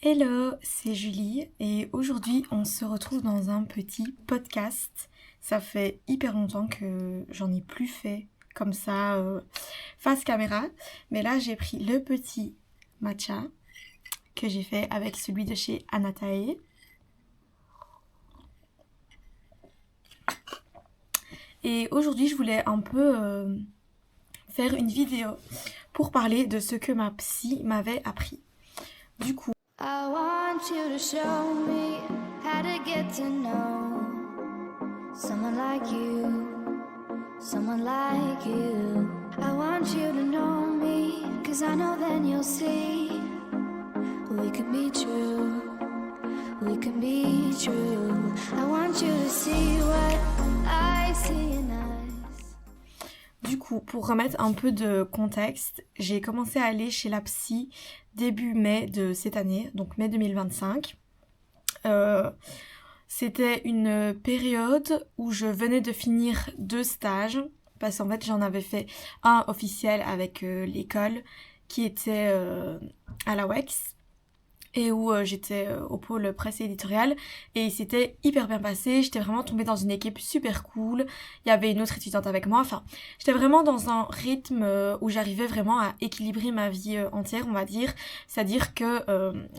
Hello, c'est Julie et aujourd'hui on se retrouve dans un petit podcast. Ça fait hyper longtemps que j'en ai plus fait comme ça face caméra, mais là j'ai pris le petit matcha que j'ai fait avec celui de chez Anatae. Et aujourd'hui je voulais un peu faire une vidéo pour parler de ce que ma psy m'avait appris. Du coup, I want you to show me how to get to know someone like you, someone like you. I want you to know me, 'cause I know then you'll see we can be true, we can be true. I want you to see what I see in us. Du coup, pour remettre un peu de contexte, j'ai commencé à aller chez la psy début mai de cette année, donc mai 2025. C'était une période où je venais de finir 2 stages, parce qu'en fait j'en avais fait un officiel avec l'école qui était à la WEX, et où j'étais au pôle presse et éditoriale, et c'était hyper bien passé. J'étais vraiment tombée dans une équipe super cool, il y avait une autre étudiante avec moi, enfin j'étais vraiment dans un rythme où j'arrivais vraiment à équilibrer ma vie entière, on va dire, c'est-à-dire que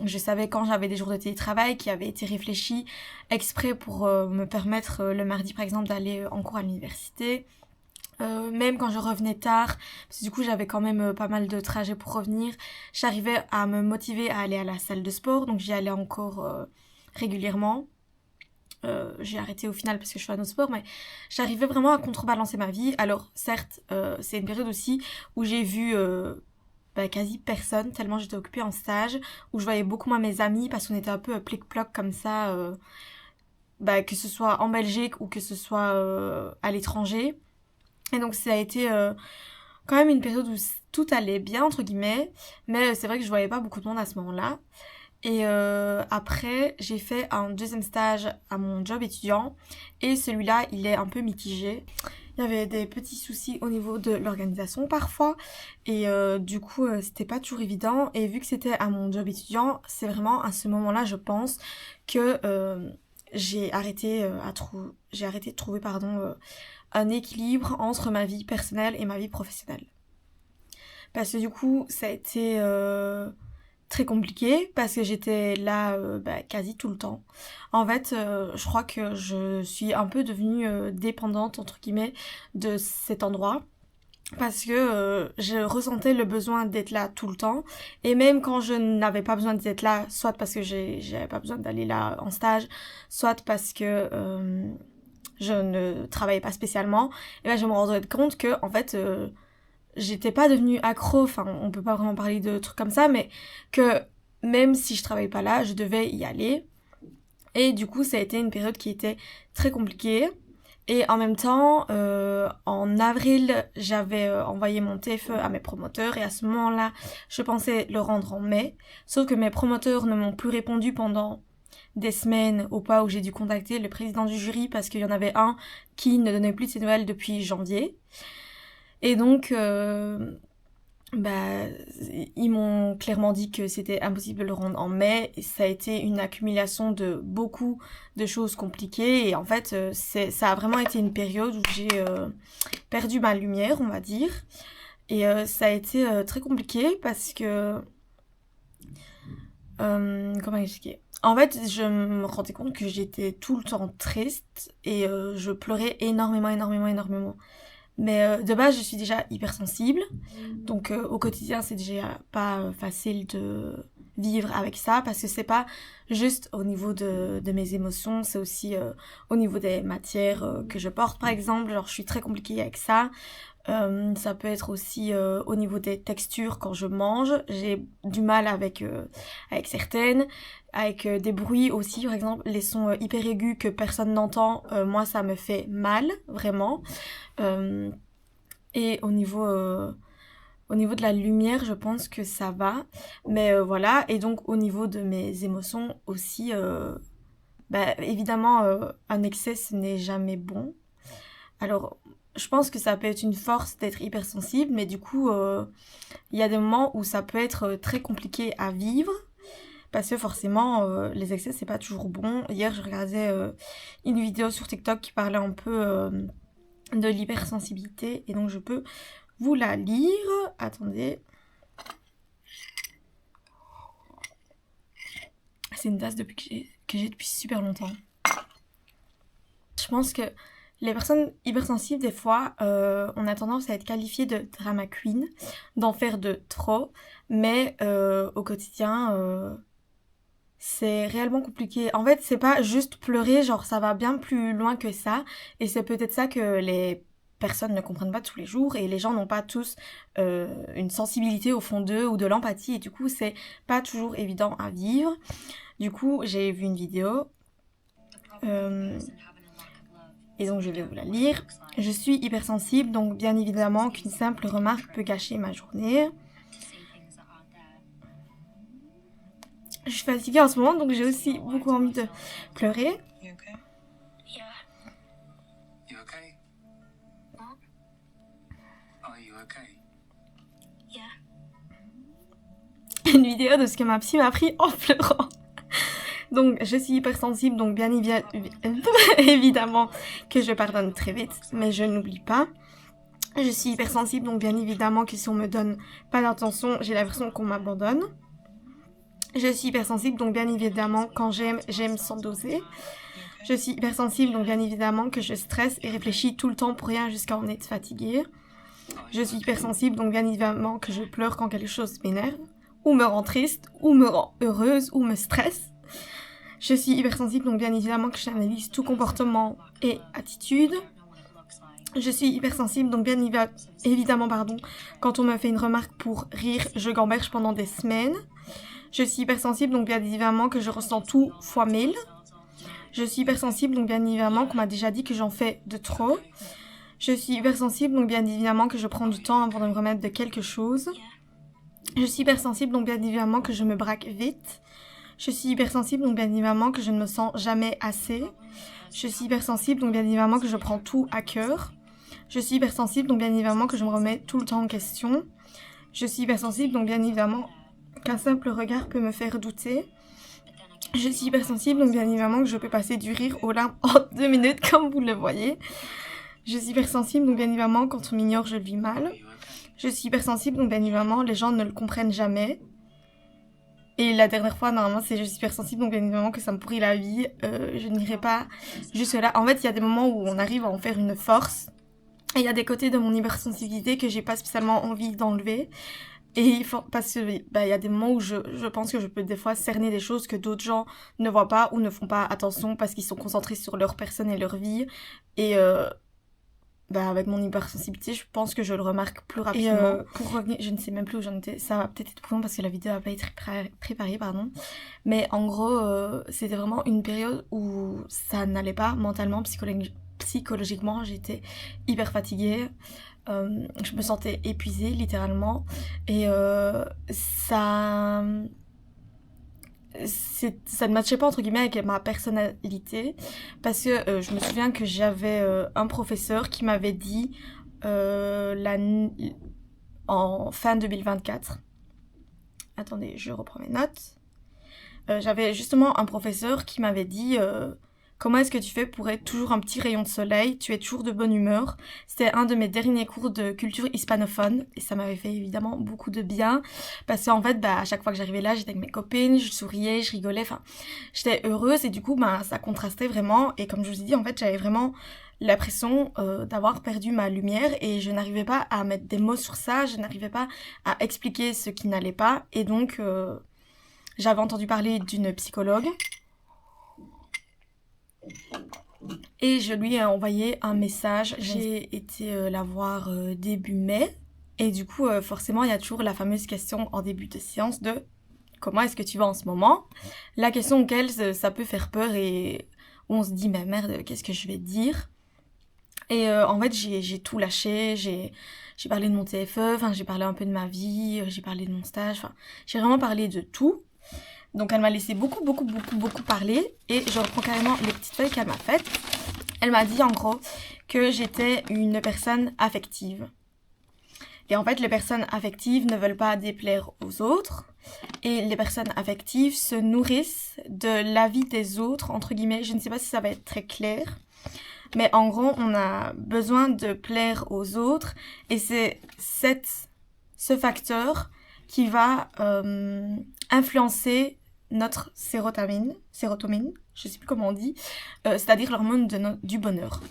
je savais quand j'avais des jours de télétravail qui avaient été réfléchis exprès pour me permettre le mardi par exemple d'aller en cours à l'université. Même quand je revenais tard, parce que du coup j'avais quand même pas mal de trajets pour revenir, j'arrivais à me motiver à aller à la salle de sport, donc j'y allais encore régulièrement. J'ai arrêté au final parce que je fais un autre sport, mais j'arrivais vraiment à contrebalancer ma vie. Alors certes, c'est une période aussi où j'ai vu quasi personne, tellement j'étais occupée en stage, où je voyais beaucoup moins mes amis parce qu'on était un peu plic-ploc comme ça, que ce soit en Belgique ou que ce soit à l'étranger. Et donc ça a été quand même une période où tout allait bien, entre guillemets, mais c'est vrai que je voyais pas beaucoup de monde à ce moment-là. Et après, j'ai fait un deuxième stage à mon job étudiant, et celui-là, il est un peu mitigé. Il y avait des petits soucis au niveau de l'organisation parfois, et du coup, c'était pas toujours évident. Et vu que c'était à mon job étudiant, c'est vraiment à ce moment-là, je pense, que j'ai arrêté de trouver un équilibre entre ma vie personnelle et ma vie professionnelle. Parce que du coup, ça a été très compliqué parce que j'étais là quasi tout le temps. En fait, je crois que je suis un peu devenue dépendante, entre guillemets, de cet endroit. Parce que je ressentais le besoin d'être là tout le temps. Et même quand je n'avais pas besoin d'être là, soit parce que j'avais pas besoin d'aller là en stage, soit parce que je ne travaillais pas spécialement, et ben je me rendais compte que en fait j'étais pas devenue accro, enfin on peut pas vraiment parler de trucs comme ça, mais que même si je travaillais pas là, je devais y aller. Et du coup ça a été une période qui était très compliquée. Et en même temps, en avril, j'avais envoyé mon TFE à mes promoteurs, et à ce moment-là, je pensais le rendre en mai. Sauf que mes promoteurs ne m'ont plus répondu pendant des semaines, au pas où j'ai dû contacter le président du jury parce qu'il y en avait un qui ne donnait plus de ses nouvelles depuis janvier. Et donc, ils m'ont clairement dit que c'était impossible de le rendre en mai, et ça a été une accumulation de beaucoup de choses compliquées, et en fait ça a vraiment été une période où j'ai perdu ma lumière, on va dire, et ça a été très compliqué parce que comment expliquer, en fait je me rendais compte que j'étais tout le temps triste, et je pleurais énormément. Mais de base, je suis déjà hypersensible. Donc au quotidien, c'est déjà pas facile de vivre avec ça, parce que c'est pas juste au niveau de mes émotions, c'est aussi au niveau des matières que je porte, par exemple. Genre, je suis très compliquée avec ça. Ça peut être aussi au niveau des textures quand je mange. J'ai du mal avec certaines. Avec des bruits aussi, par exemple, les sons hyper aigus que personne n'entend. Moi, ça me fait mal, vraiment. Euh, et au niveau de la lumière, je pense que ça va. Mais voilà. Et donc, au niveau de mes émotions aussi, évidemment, un excès, ce n'est jamais bon. Alors, je pense que ça peut être une force d'être hypersensible, mais du coup, il y a des moments où ça peut être très compliqué à vivre. parce que forcément les excès c'est pas toujours bon. Hier je regardais une vidéo sur TikTok qui parlait un peu de l'hypersensibilité et donc je peux vous la lire. Attendez. C'est une tasse que j'ai depuis super longtemps. Je pense que les personnes hypersensibles, des fois, on a tendance à être qualifiées de drama queen, d'en faire de trop, mais au quotidien, c'est réellement compliqué. En fait, c'est pas juste pleurer, genre ça va bien plus loin que ça, et c'est peut-être ça que les personnes ne comprennent pas tous les jours, et les gens n'ont pas tous une sensibilité au fond d'eux ou de l'empathie, et du coup, c'est pas toujours évident à vivre. Du coup, j'ai vu une vidéo, et donc je vais vous la lire. Je suis hypersensible, donc bien évidemment qu'une simple remarque peut gâcher ma journée. Je suis fatiguée en ce moment, donc j'ai aussi beaucoup envie de pleurer. Une vidéo de ce que ma psy m'a appris en pleurant. Donc je suis hypersensible, donc bien évidemment que je pardonne très vite, mais je n'oublie pas. Je suis hypersensible, donc bien évidemment que si on me donne pas d'attention, j'ai l'impression qu'on m'abandonne. Je suis hypersensible, donc bien évidemment quand j'aime sans doser. Je suis hypersensible, donc bien évidemment que je stresse et réfléchis tout le temps pour rien jusqu'à en être fatiguée. Je suis hypersensible, donc bien évidemment que je pleure quand quelque chose m'énerve, ou me rend triste, ou me rend heureuse, ou me stresse. Je suis hypersensible, donc bien évidemment que j'analyse tout comportement et attitude. Je suis hypersensible, donc bien évidemment, quand on me fait une remarque pour rire, je gamberge pendant des semaines. Je suis hypersensible, donc bien évidemment que je ressens tout fois 1000. Je suis hypersensible, donc bien évidemment qu'on m'a déjà dit que j'en fais de trop. Je suis hypersensible, donc bien évidemment que je prends du temps avant de me remettre de quelque chose. Je suis hypersensible, donc bien évidemment que je me braque vite. Je suis hypersensible, donc bien évidemment que je ne me sens jamais assez. Je suis hypersensible, donc bien évidemment que je prends tout à cœur. Je suis hypersensible, donc bien évidemment que je me remets tout le temps en question. Je suis hypersensible, donc bien évidemment qu'un simple regard peut me faire douter. Je suis hypersensible, donc bien évidemment que je peux passer du rire aux larmes en 2 minutes, comme vous le voyez. Je suis hypersensible, donc bien évidemment quand on m'ignore, je le vis mal. Je suis hypersensible, donc bien évidemment les gens ne le comprennent jamais. Et la dernière fois, normalement, c'est je suis hypersensible, donc bien évidemment que ça me pourrit la vie. Je n'irai pas juste là. En fait, il y a des moments où on arrive à en faire une force. Et il y a des côtés de mon hypersensibilité que j'ai pas spécialement envie d'enlever. Et parce que il y a des moments où je pense que je peux des fois cerner des choses que d'autres gens ne voient pas ou ne font pas attention parce qu'ils sont concentrés sur leur personne et leur vie. Et avec mon hypersensibilité, je pense que je le remarque plus rapidement. Et pour revenir, je ne sais même plus où j'en étais. Ça va peut-être être plus long parce que la vidéo n'a pas été préparée, pardon. Mais en gros, c'était vraiment une période où ça n'allait pas mentalement, psychologiquement. J'étais hyper fatiguée. Je me sentais épuisée, littéralement. Et ça ne matchait pas entre guillemets avec ma personnalité parce que je me souviens que j'avais un professeur qui m'avait dit en fin 2024, attendez je reprends mes notes, j'avais justement un professeur qui m'avait dit comment est-ce que tu fais pour être toujours un petit rayon de soleil, tu es toujours de bonne humeur. C'était un de mes derniers cours de culture hispanophone et ça m'avait fait évidemment beaucoup de bien parce qu'en fait à chaque fois que j'arrivais là j'étais avec mes copines, je souriais, je rigolais, enfin j'étais heureuse et du coup ça contrastait vraiment et comme je vous ai dit en fait j'avais vraiment l'impression d'avoir perdu ma lumière et je n'arrivais pas à mettre des mots sur ça, je n'arrivais pas à expliquer ce qui n'allait pas et donc j'avais entendu parler d'une psychologue. Et je lui ai envoyé un message. J'ai été la voir début mai. Et du coup, forcément, il y a toujours la fameuse question en début de séance de comment est-ce que tu vas en ce moment ? La question auquel ça peut faire peur et où on se dit mais merde, qu'est-ce que je vais dire ? Et en fait, j'ai tout lâché. J'ai parlé de mon TFE, enfin j'ai parlé un peu de ma vie, j'ai parlé de mon stage, enfin j'ai vraiment parlé de tout. Donc elle m'a laissé beaucoup parler et je reprends carrément les petites feuilles qu'elle m'a faites. Elle m'a dit en gros que j'étais une personne affective. Et en fait, les personnes affectives ne veulent pas déplaire aux autres. Et les personnes affectives se nourrissent de l'avis des autres, entre guillemets. Je ne sais pas si ça va être très clair. Mais en gros, on a besoin de plaire aux autres. Et c'est ce facteur qui va influencer notre sérotonine, je sais plus comment on dit, c'est-à-dire l'hormone du bonheur.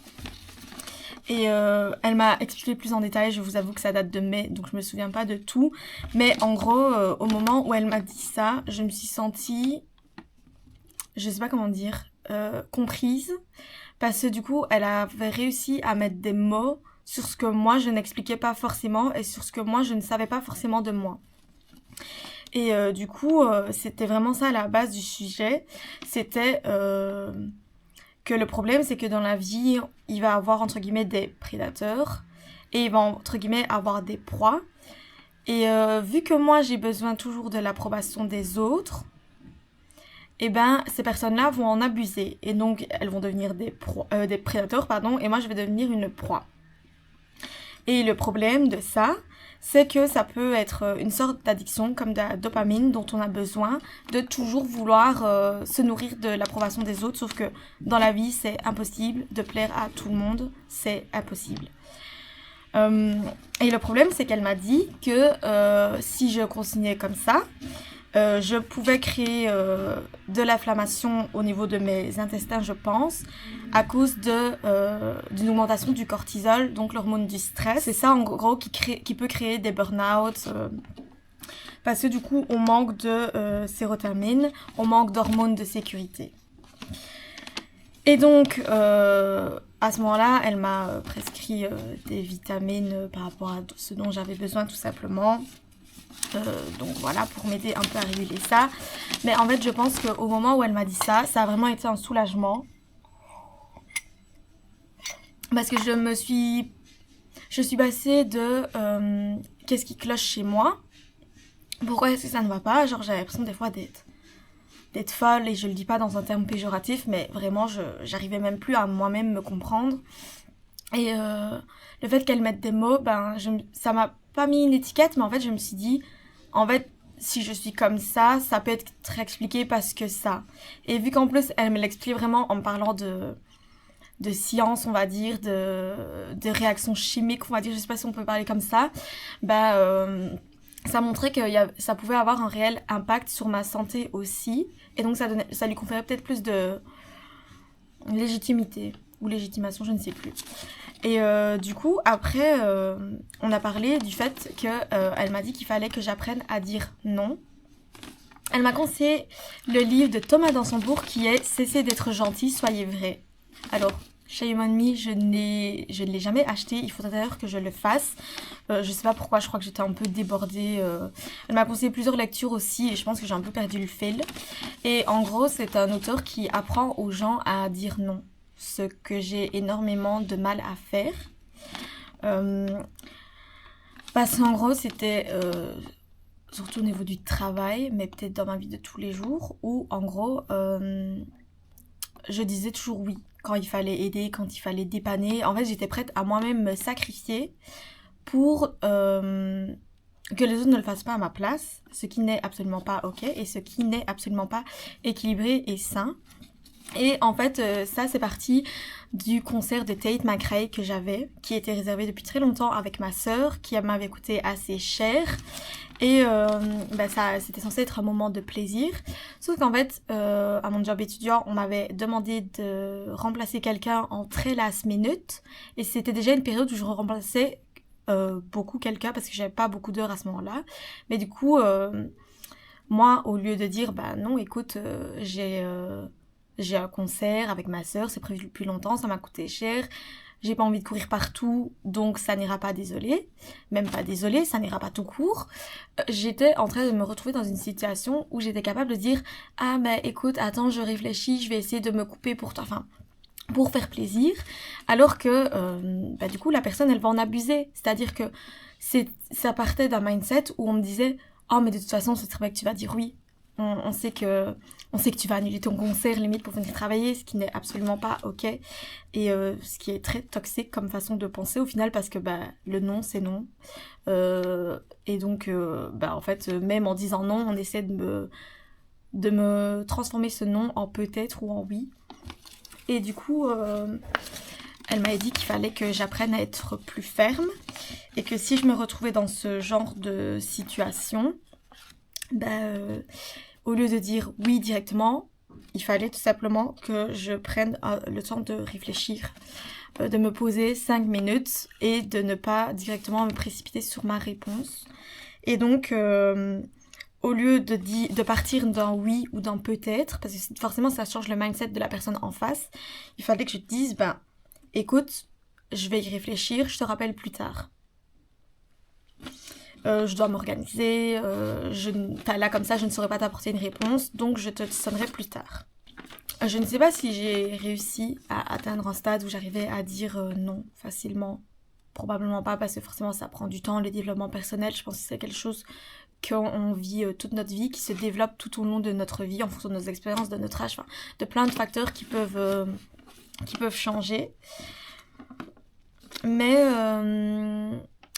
Et elle m'a expliqué plus en détail, je vous avoue que ça date de mai, donc je me souviens pas de tout. Mais en gros, au moment où elle m'a dit ça, je me suis sentie, je sais pas comment dire, comprise. Parce que du coup, elle avait réussi à mettre des mots sur ce que moi je n'expliquais pas forcément et sur ce que moi je ne savais pas forcément de moi. Et du coup, c'était vraiment ça la base du sujet. C'était que le problème, c'est que dans la vie, il va avoir entre guillemets des prédateurs et il va entre guillemets avoir des proies. Et vu que moi, j'ai besoin toujours de l'approbation des autres, et ben ces personnes-là vont en abuser. Et donc, elles vont devenir des prédateurs, et moi, je vais devenir une proie. Et le problème de ça, c'est que ça peut être une sorte d'addiction comme de la dopamine dont on a besoin de toujours vouloir se nourrir de l'approbation des autres, sauf que dans la vie c'est impossible de plaire à tout le monde, c'est impossible. Et le problème c'est qu'elle m'a dit que si je continuais comme ça, je pouvais créer de l'inflammation au niveau de mes intestins, je pense, à cause d'une augmentation du cortisol, donc l'hormone du stress. C'est ça en gros qui peut créer des burn-out, parce que du coup on manque de sérotonine, on manque d'hormones de sécurité. Et donc à ce moment-là, elle m'a prescrit des vitamines par rapport à ce dont j'avais besoin tout simplement. Donc voilà, pour m'aider un peu à réguler ça. Mais en fait, je pense qu'au moment où elle m'a dit ça, ça a vraiment été un soulagement. Parce que je suis passée de qu'est-ce qui cloche chez moi, pourquoi est-ce que ça ne va pas, genre j'avais l'impression des fois d'être folle, et je le dis pas dans un terme péjoratif, mais vraiment j'arrivais même plus à moi-même me comprendre. Et le fait qu'elle mette des mots, ça m'a pas mis une étiquette, mais en fait je me suis dit, en fait si je suis comme ça peut être expliqué parce que ça. Et vu qu'en plus elle me l'explique vraiment en me parlant de science, on va dire, de réactions chimiques, on va dire, je sais pas si on peut parler comme ça, ça montrait que ça pouvait avoir un réel impact sur ma santé aussi. Et donc ça lui conférait peut-être plus de légitimité ou légitimation, je ne sais plus. Et du coup, après, on a parlé du fait qu'elle m'a dit qu'il fallait que j'apprenne à dire non. Elle m'a conseillé le livre de Thomas Dansembourg qui est « Cessez d'être gentil, soyez vrai ». Alors, shame on me, je ne l'ai jamais acheté, il faudrait d'ailleurs que je le fasse. Je sais pas pourquoi, je crois que j'étais un peu débordée. Elle m'a conseillé plusieurs lectures aussi et je pense que j'ai un peu perdu le fil. Et en gros, c'est un auteur qui apprend aux gens à dire non. Ce que j'ai énormément de mal à faire. Parce qu'en gros, c'était surtout au niveau du travail, mais peut-être dans ma vie de tous les jours, où en gros, je disais toujours oui. Quand il fallait aider, quand il fallait dépanner. En fait, j'étais prête à moi-même me sacrifier pour que les autres ne le fassent pas à ma place, ce qui n'est absolument pas ok et ce qui n'est absolument pas équilibré et sain. Et en fait, ça c'est parti du concert de Tate McRae que j'avais, qui était réservé depuis très longtemps avec ma sœur, qui m'avait coûté assez cher. Et ça, c'était censé être un moment de plaisir. Sauf qu'en fait, à mon job étudiant, on m'avait demandé de remplacer quelqu'un en très last minute. Et c'était déjà une période où je remplaçais beaucoup quelqu'un parce que j'avais pas beaucoup d'heures à ce moment-là. Mais du coup, moi, au lieu de dire, non, écoute, j'ai un concert avec ma sœur, c'est prévu depuis longtemps, ça m'a coûté cher. J'ai pas envie de courir partout, donc ça n'ira pas, désolée. Même pas désolée, ça n'ira pas tout court. J'étais en train de me retrouver dans une situation où j'étais capable de dire « Ah, écoute, attends, je réfléchis, je vais essayer de me couper pour toi. » Enfin, pour faire plaisir. Alors que, du coup, la personne, elle va en abuser. C'est-à-dire que ça partait d'un mindset où on me disait « Oh, mais de toute façon, c'est très bien que tu vas dire oui. » on sait que tu vas annuler ton concert limite pour venir travailler, ce qui n'est absolument pas ok. Et ce qui est très toxique comme façon de penser au final, parce que le non, c'est non. Et donc, en fait, même en disant non, on essaie de me transformer ce non en peut-être ou en oui. Et du coup, elle m'avait dit qu'il fallait que j'apprenne à être plus ferme et que si je me retrouvais dans ce genre de situation, au lieu de dire oui directement, il fallait tout simplement que je prenne le temps de réfléchir, de me poser 5 minutes et de ne pas directement me précipiter sur ma réponse. Et donc, au lieu de partir d'un oui ou d'un peut-être, parce que forcément ça change le mindset de la personne en face, il fallait que je te dise, écoute, je vais y réfléchir, je te rappelle plus tard. Je dois m'organiser, là comme ça je ne saurais pas t'apporter une réponse, donc je te sonnerai plus tard. Je ne sais pas si j'ai réussi à atteindre un stade où j'arrivais à dire non facilement. Probablement pas, parce que forcément ça prend du temps, le développement personnel, je pense que c'est quelque chose qu'on vit toute notre vie, qui se développe tout au long de notre vie, en fonction de nos expériences, de notre âge, de plein de facteurs qui peuvent changer. Mais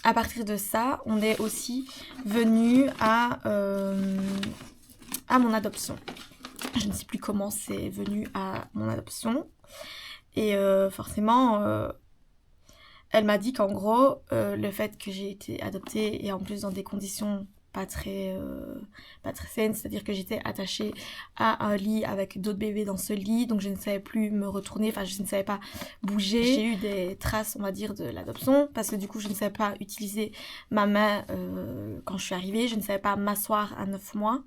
à partir de ça, on est aussi venu à mon adoption. Je ne sais plus comment c'est venu à mon adoption. Et forcément, elle m'a dit qu'en gros, le fait que j'ai été adoptée, et en plus dans des conditions pas très saines, c'est-à-dire que j'étais attachée à un lit avec d'autres bébés dans ce lit, donc je ne savais plus me retourner, je ne savais pas bouger. J'ai eu des traces, on va dire, de l'adoption, parce que du coup je ne savais pas utiliser ma main quand je suis arrivée, je ne savais pas m'asseoir à 9 mois.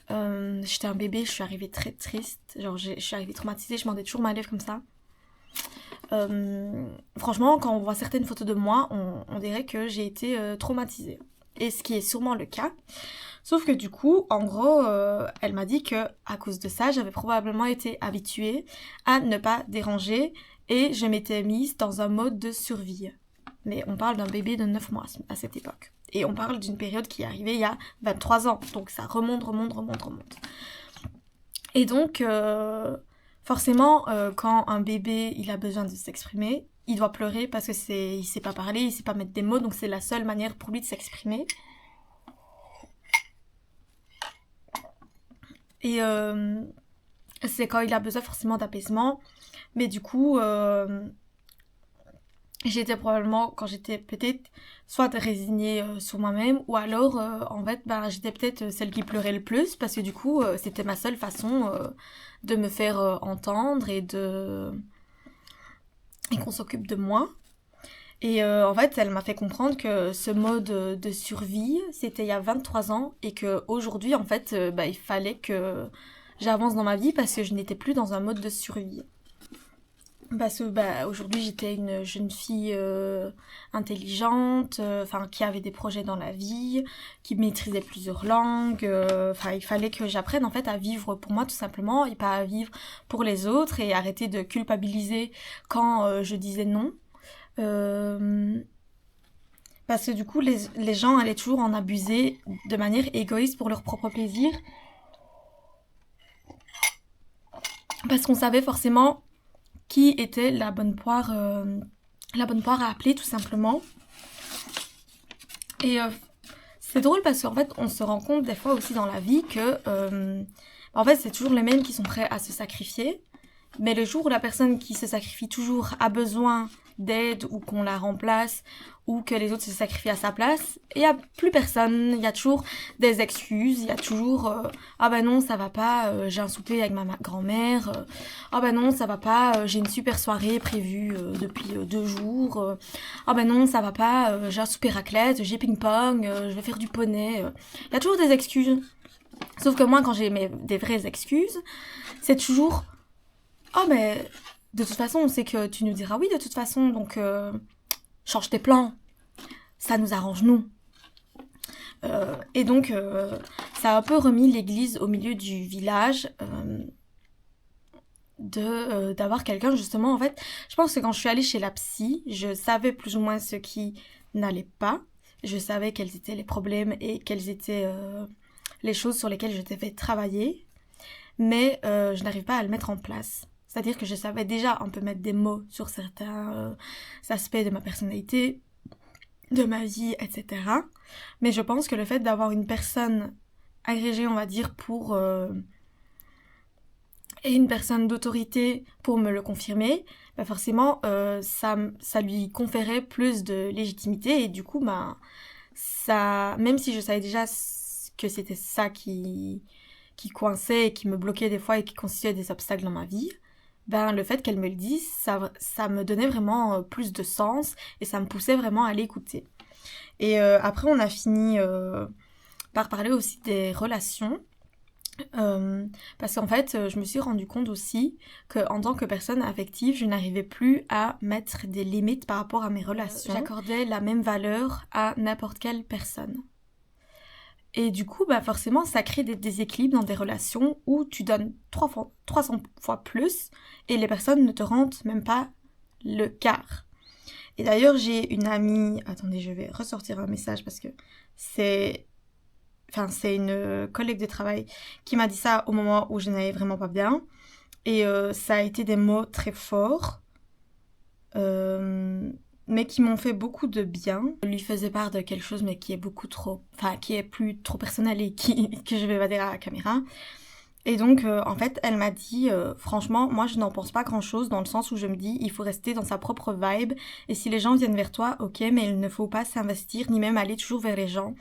J'étais un bébé, je suis arrivée très triste, je suis arrivée traumatisée, je mordais toujours ma lèvre comme ça. Franchement, quand on voit certaines photos de moi, on dirait que j'ai été traumatisée. Et ce qui est sûrement le cas. Sauf que du coup, en gros, elle m'a dit que à cause de ça, j'avais probablement été habituée à ne pas déranger et je m'étais mise dans un mode de survie. Mais on parle d'un bébé de 9 mois à cette époque. Et on parle d'une période qui est arrivée il y a 23 ans. Donc ça remonte. Et donc, forcément, quand un bébé il a besoin de s'exprimer, il doit pleurer parce que il sait pas parler, il sait pas mettre des mots, donc c'est la seule manière pour lui de s'exprimer. Et c'est quand il a besoin forcément d'apaisement. Mais du coup, j'étais probablement, quand j'étais petite, soit résignée sur moi-même, ou alors, en fait, j'étais peut-être celle qui pleurait le plus, parce que du coup, c'était ma seule façon de me faire entendre et qu'on s'occupe de moi. Et en fait, elle m'a fait comprendre que ce mode de survie, c'était il y a 23 ans, et qu'aujourd'hui, en fait, il fallait que j'avance dans ma vie parce que je n'étais plus dans un mode de survie. Parce que aujourd'hui, j'étais une jeune fille intelligente, qui avait des projets dans la vie, qui maîtrisait plusieurs langues. Il fallait que j'apprenne en fait à vivre pour moi tout simplement, et pas à vivre pour les autres, et arrêter de culpabiliser quand je disais non. Parce que du coup, les gens allaient toujours en abuser de manière égoïste pour leur propre plaisir. Parce qu'on savait forcément qui était la bonne poire à appeler tout simplement. Et c'est drôle parce qu'en fait on se rend compte des fois aussi dans la vie que en fait c'est toujours les mêmes qui sont prêts à se sacrifier, mais le jour où la personne qui se sacrifie toujours a besoin d'aide, ou qu'on la remplace, ou que les autres se sacrifient à sa place, il n'y a plus personne, il y a toujours des excuses, il y a toujours ah bah non ça va pas, j'ai un souper avec ma grand-mère, ah bah non ça va pas, j'ai une super soirée prévue depuis 2 jours, ah bah non ça va pas, j'ai un souper raclette, j'ai ping-pong, je vais faire du poney, il y a toujours des excuses. Sauf que moi quand j'ai des vraies excuses, c'est toujours oh mais de toute façon on sait que tu nous diras oui de toute façon, donc change tes plans, ça nous arrange nous. Et donc ça a un peu remis l'église au milieu du village, d'avoir quelqu'un justement. En fait je pense que quand je suis allée chez la psy, je savais plus ou moins ce qui n'allait pas, je savais quels étaient les problèmes et quelles étaient les choses sur lesquelles je devais travailler, mais je n'arrive pas à le mettre en place. C'est-à-dire que je savais déjà un peu mettre des mots sur certains aspects de ma personnalité, de ma vie, etc. Mais je pense que le fait d'avoir une personne agrégée, on va dire, et une personne d'autorité pour me le confirmer, bah forcément, ça lui conférait plus de légitimité, et du coup, bah, ça, même si je savais déjà que c'était ça qui coinçait et qui me bloquait des fois et qui constituait des obstacles dans ma vie, ben le fait qu'elle me le dise, ça me donnait vraiment plus de sens et ça me poussait vraiment à l'écouter. Et après, on a fini par parler aussi des relations. Parce qu'en fait, je me suis rendu compte aussi qu'en tant que personne affective, je n'arrivais plus à mettre des limites par rapport à mes relations. J'accordais la même valeur à n'importe quelle personne. Et du coup, bah forcément, ça crée des déséquilibres dans des relations où tu donnes 300 fois plus et les personnes ne te rendent même pas le quart. Et d'ailleurs, j'ai une amie... Attendez, je vais ressortir un message parce que c'est une collègue de travail qui m'a dit ça au moment où je n'allais vraiment pas bien. Et ça a été des mots très forts, mais qui m'ont fait beaucoup de bien. Je lui faisais part de quelque chose, mais qui est plus trop personnel et que je vais pas dire à la caméra. Et donc, en fait, elle m'a dit, franchement, moi, je n'en pense pas grand-chose, dans le sens où je me dis, il faut rester dans sa propre vibe. Et si les gens viennent vers toi, ok, mais il ne faut pas s'investir, ni même aller toujours vers les gens.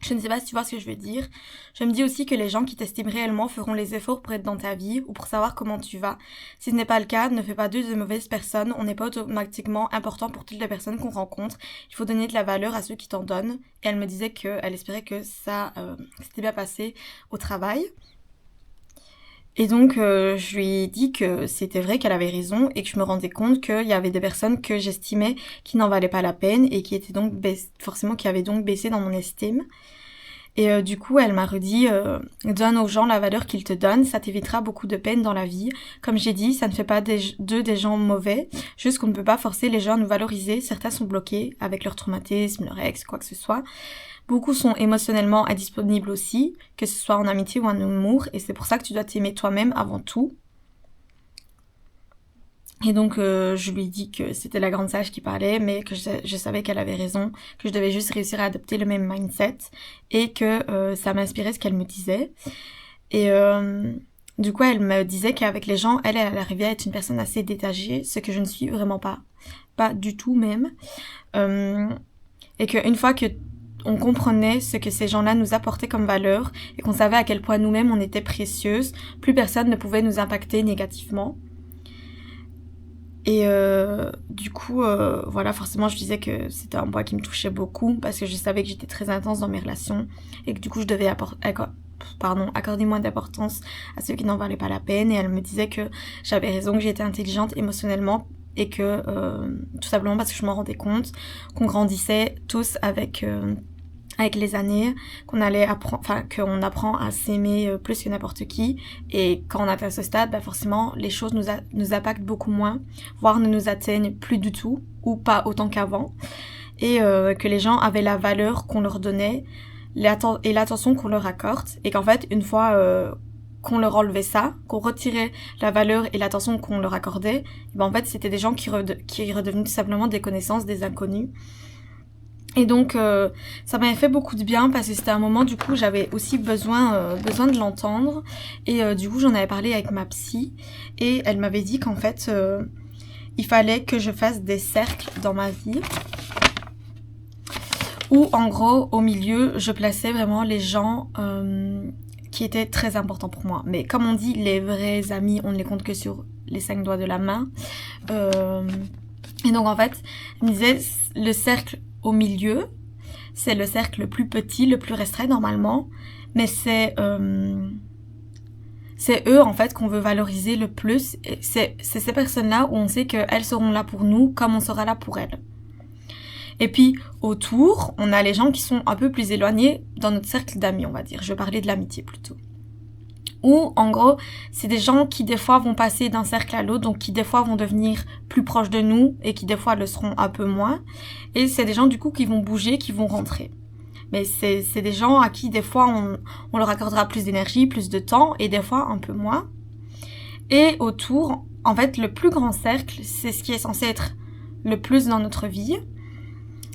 Je ne sais pas si tu vois ce que je veux dire. Je me dis aussi que les gens qui t'estiment réellement feront les efforts pour être dans ta vie ou pour savoir comment tu vas. Si ce n'est pas le cas, ne fais pas d'eux de mauvaises personnes. On n'est pas automatiquement important pour toutes les personnes qu'on rencontre. Il faut donner de la valeur à ceux qui t'en donnent. Et elle me disait qu'elle espérait que ça s'était bien passé au travail. Et donc, je lui ai dit que c'était vrai qu'elle avait raison et que je me rendais compte qu'il y avait des personnes que j'estimais qui n'en valaient pas la peine et qui étaient donc qui avaient donc baissé dans mon estime. Et du coup, elle m'a redit donne aux gens la valeur qu'ils te donnent, ça t'évitera beaucoup de peine dans la vie. Comme j'ai dit, ça ne fait pas d'eux des gens mauvais, juste qu'on ne peut pas forcer les gens à nous valoriser. Certains sont bloqués avec leur traumatisme, leur ex, quoi que ce soit. Beaucoup sont émotionnellement indisponibles aussi, que ce soit en amitié ou en amour, et c'est pour ça que tu dois t'aimer toi-même avant tout. Et donc, je lui ai dit que c'était la grande sage qui parlait, mais que je savais qu'elle avait raison, que je devais juste réussir à adopter le même mindset, et que ça m'inspirait ce qu'elle me disait. Et du coup, elle me disait qu'avec les gens, elle arrivait à être une personne assez détachée, ce que je ne suis vraiment pas du tout même. Et qu'une fois que on comprenait ce que ces gens-là nous apportaient comme valeur, et qu'on savait à quel point nous-mêmes on était précieuses, plus personne ne pouvait nous impacter négativement. Et du coup, voilà, forcément, je disais que c'était un point qui me touchait beaucoup parce que je savais que j'étais très intense dans mes relations et que du coup, je devais accorder moins d'importance à ceux qui n'en valaient pas la peine. Et elle me disait que j'avais raison, que j'étais intelligente émotionnellement et que tout simplement parce que je m'en rendais compte qu'on grandissait tous avec les années, qu'on apprend à s'aimer plus que n'importe qui, et quand on atteint ce stade, bah forcément les choses nous impactent beaucoup moins, voire ne nous atteignent plus du tout, ou pas autant qu'avant, et que les gens avaient la valeur qu'on leur donnait, et l'attention qu'on leur accorde, et qu'en fait une fois qu'on leur enlevait ça, qu'on retirait la valeur et l'attention qu'on leur accordait, ben en fait c'était des gens qui redevenaient tout simplement des connaissances, des inconnus. Et donc ça m'avait fait beaucoup de bien parce que c'était un moment du coup j'avais aussi besoin de l'entendre, et du coup j'en avais parlé avec ma psy et elle m'avait dit qu'en fait il fallait que je fasse des cercles dans ma vie où en gros au milieu je plaçais vraiment les gens qui étaient très importants pour moi. Mais comme on dit, les vrais amis on ne les compte que sur les 5 doigts de la main, et donc en fait elle me disait le cercle au milieu, c'est le cercle le plus petit, le plus restreint normalement, mais c'est eux en fait qu'on veut valoriser le plus. Et c'est ces personnes-là où on sait qu'elles seront là pour nous comme on sera là pour elles. Et puis autour, on a les gens qui sont un peu plus éloignés dans notre cercle d'amis, on va dire. Je vais parler de l'amitié plutôt. Ou en gros, c'est des gens qui des fois vont passer d'un cercle à l'autre, donc qui des fois vont devenir plus proches de nous et qui des fois le seront un peu moins. Et c'est des gens du coup qui vont bouger, qui vont rentrer. Mais c'est des gens à qui des fois on leur accordera plus d'énergie, plus de temps et des fois un peu moins. Et autour, en fait, le plus grand cercle, c'est ce qui est censé être le plus dans notre vie.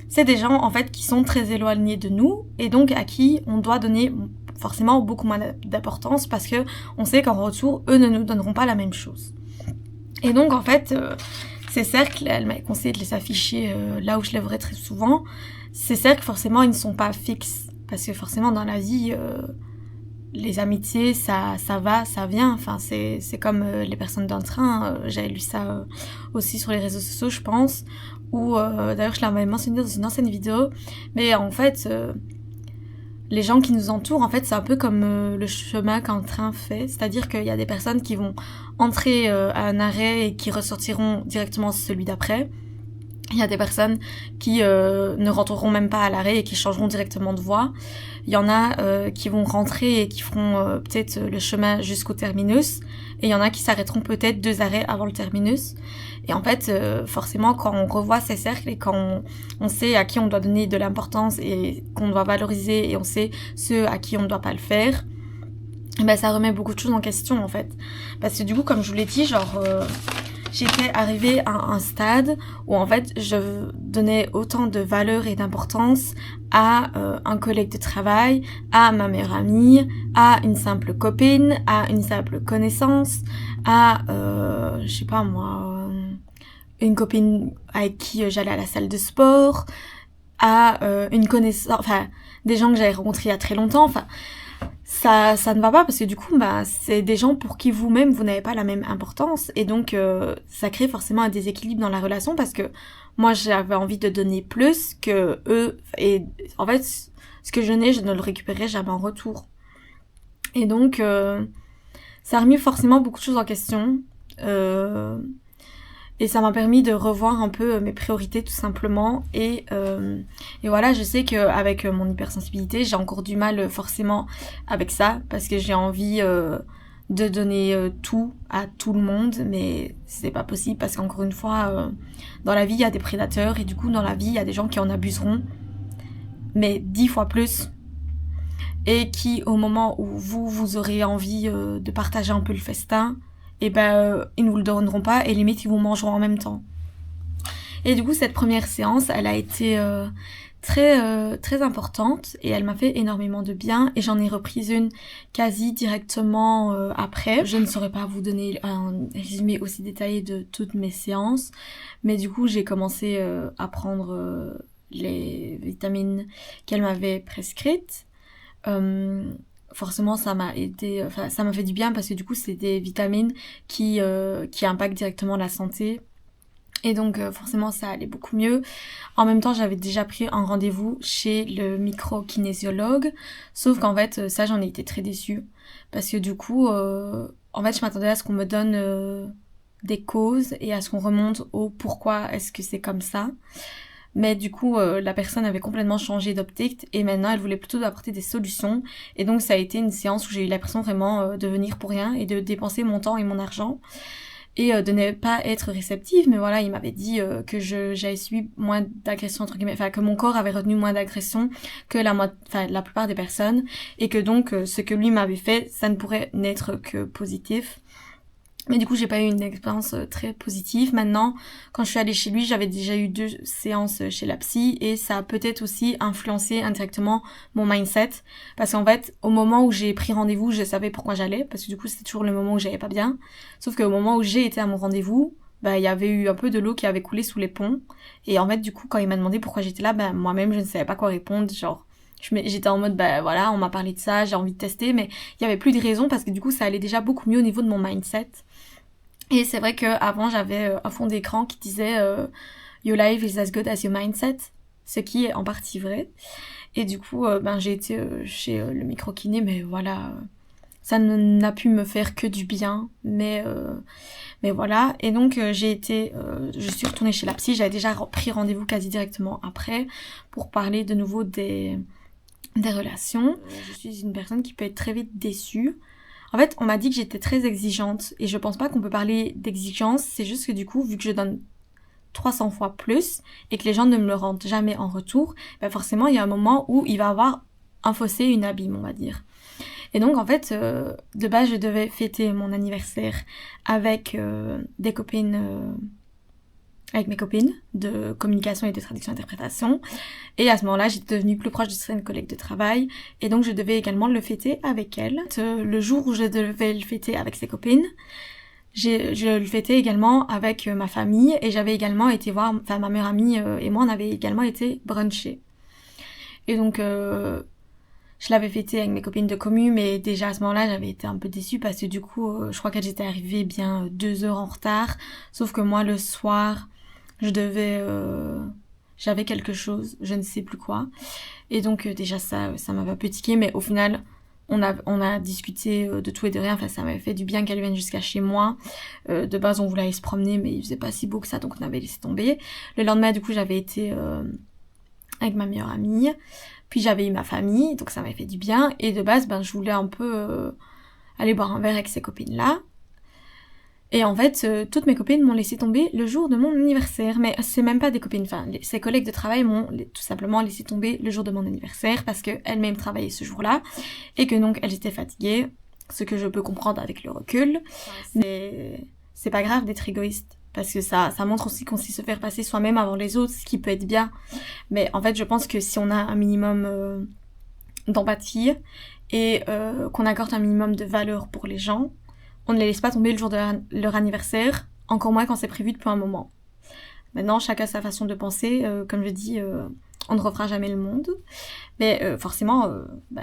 C'est des gens en fait qui sont très éloignés de nous et donc à qui on doit donner forcément beaucoup moins d'importance parce que on sait qu'en retour, eux ne nous donneront pas la même chose. Et donc en fait, ces cercles, elle m'a conseillé de les afficher là où je les verrai très souvent. Ces cercles, forcément, ils ne sont pas fixes. Parce que forcément, dans la vie, les amitiés, ça va, ça vient. Enfin, c'est comme les personnes d'un train. J'avais lu ça aussi sur les réseaux sociaux, je pense. Ou d'ailleurs, je l'avais mentionné dans une ancienne vidéo. Mais en fait, les gens qui nous entourent, en fait, c'est un peu comme le chemin qu'un train fait. C'est-à-dire qu'il y a des personnes qui vont entrer à un arrêt et qui ressortiront directement celui d'après. Il y a des personnes qui ne rentreront même pas à l'arrêt et qui changeront directement de voie. Il y en a qui vont rentrer et qui feront peut-être le chemin jusqu'au terminus. Et il y en a qui s'arrêteront peut-être 2 arrêts avant le terminus. Et en fait, forcément, quand on revoit ces cercles et quand on sait à qui on doit donner de l'importance et qu'on doit valoriser et on sait ceux à qui on ne doit pas le faire, ben ça remet beaucoup de choses en question en fait. Parce que du coup, comme je vous l'ai dit, genre... j'étais arrivée à un stade où en fait je donnais autant de valeur et d'importance à un collègue de travail, à ma meilleure amie, à une simple copine, à une simple connaissance, à je sais pas moi, une copine avec qui j'allais à la salle de sport, à une connaissance, enfin des gens que j'avais rencontrés il y a très longtemps, enfin ça ne va pas parce que du coup bah c'est des gens pour qui vous-même vous n'avez pas la même importance et donc ça crée forcément un déséquilibre dans la relation parce que moi j'avais envie de donner plus que eux et en fait ce que je n'ai je ne le récupérerai jamais en retour et donc ça a remis forcément beaucoup de choses en question et ça m'a permis de revoir un peu mes priorités tout simplement et voilà je sais qu'avec mon hypersensibilité j'ai encore du mal forcément avec ça parce que j'ai envie de donner tout à tout le monde mais c'est pas possible parce qu'encore une fois dans la vie il y a des prédateurs et du coup dans la vie il y a des gens qui en abuseront mais 10 fois plus et qui au moment où vous aurez envie de partager un peu le festin et ils ne vous le donneront pas et limite ils vous mangeront en même temps. Et du coup cette première séance elle a été très importante et elle m'a fait énormément de bien et j'en ai reprise une quasi directement après. Je ne saurais pas vous donner un résumé aussi détaillé de toutes mes séances mais du coup j'ai commencé à prendre les vitamines qu'elle m'avait prescrites. Forcément ça m'a aidé, enfin ça m'a fait du bien parce que du coup c'est des vitamines qui impactent directement la santé et donc forcément ça allait beaucoup mieux. En même temps j'avais déjà pris un rendez-vous chez le micro-kinésiologue sauf qu'en fait ça j'en ai été très déçue parce que du coup en fait je m'attendais à ce qu'on me donne des causes et à ce qu'on remonte au pourquoi est-ce que c'est comme ça. Mais du coup, la personne avait complètement changé d'optique et maintenant elle voulait plutôt apporter des solutions. Et donc ça a été une séance où j'ai eu l'impression vraiment de venir pour rien et de dépenser mon temps et mon argent. Et de ne pas être réceptive. Mais voilà, il m'avait dit que j'avais subi moins d'agressions, entre guillemets. Enfin, que mon corps avait retenu moins d'agressions que la plupart des personnes. Et que donc, ce que lui m'avait fait, ça ne pourrait n'être que positif. Mais du coup, j'ai pas eu une expérience très positive. Maintenant, quand je suis allée chez lui, j'avais déjà eu 2 séances chez la psy et ça a peut-être aussi influencé indirectement mon mindset. Parce qu'en fait, au moment où j'ai pris rendez-vous, je savais pourquoi j'allais. Parce que du coup, c'était toujours le moment où j'allais pas bien. Sauf qu'au moment où j'ai été à mon rendez-vous, il y avait eu un peu de l'eau qui avait coulé sous les ponts. Et en fait, du coup, quand il m'a demandé pourquoi j'étais là, moi-même, je ne savais pas quoi répondre. Genre, j'étais en mode, voilà, on m'a parlé de ça, j'ai envie de tester. Mais il y avait plus de raison parce que du coup, ça allait déjà beaucoup mieux au niveau de mon mindset. Et c'est vrai qu'avant j'avais un fond d'écran qui disait Your life is as good as your mindset, ce qui est en partie vrai. Et du coup j'ai été chez le micro-kiné mais voilà, ça n'a pu me faire que du bien, mais voilà. Et donc je suis retournée chez la psy, j'avais déjà pris rendez-vous quasi directement après pour parler de nouveau des relations. Je suis une personne qui peut être très vite déçue. En fait, on m'a dit que j'étais très exigeante et je pense pas qu'on peut parler d'exigence, c'est juste que du coup, vu que je donne 300 fois plus et que les gens ne me le rendent jamais en retour, ben forcément il y a un moment où il va y avoir un fossé, une abîme, on va dire. Et donc en fait, de base je devais fêter mon anniversaire avec des copines, avec mes copines de communication et de traduction-interprétation. Et à ce moment-là, j'étais devenue plus proche de certaines collègues de travail. Et donc je devais également le fêter avec elles. Le jour où je devais le fêter avec ses copines, je le fêtais également avec ma famille. Et j'avais également été voir, enfin ma meilleure amie et moi, on avait également été bruncher. Et donc je l'avais fêté avec mes copines de commu, mais déjà à ce moment-là, j'avais été un peu déçue parce que du coup, je crois qu'elles étaient arrivées bien 2 heures en retard. Sauf que moi, le soir, j'avais quelque chose, je ne sais plus quoi. Et donc déjà ça m'avait un peu tiqué, mais au final, on a discuté de tout et de rien. Enfin, ça m'avait fait du bien qu'elle vienne jusqu'à chez moi. De base, on voulait aller se promener, mais il faisait pas si beau que ça, donc on avait laissé tomber. Le lendemain, du coup, j'avais été avec ma meilleure amie. Puis j'avais eu ma famille, donc ça m'avait fait du bien. Et de base, je voulais un peu aller boire un verre avec ces copines-là. Et en fait, toutes mes copines m'ont laissé tomber le jour de mon anniversaire. Mais c'est même pas des copines, enfin, ces collègues de travail m'ont tout simplement laissé tomber le jour de mon anniversaire parce qu'elles-mêmes travaillaient ce jour-là et que donc elles étaient fatiguées, ce que je peux comprendre avec le recul. C'est pas grave d'être égoïste parce que ça montre aussi qu'on sait se faire passer soi-même avant les autres, ce qui peut être bien. Mais en fait, je pense que si on a un minimum d'empathie et qu'on accorde un minimum de valeur pour les gens, on ne les laisse pas tomber le jour de leur anniversaire, encore moins quand c'est prévu depuis un moment. Maintenant, chacun a sa façon de penser. Comme je dis, on ne refera jamais le monde. Mais forcément,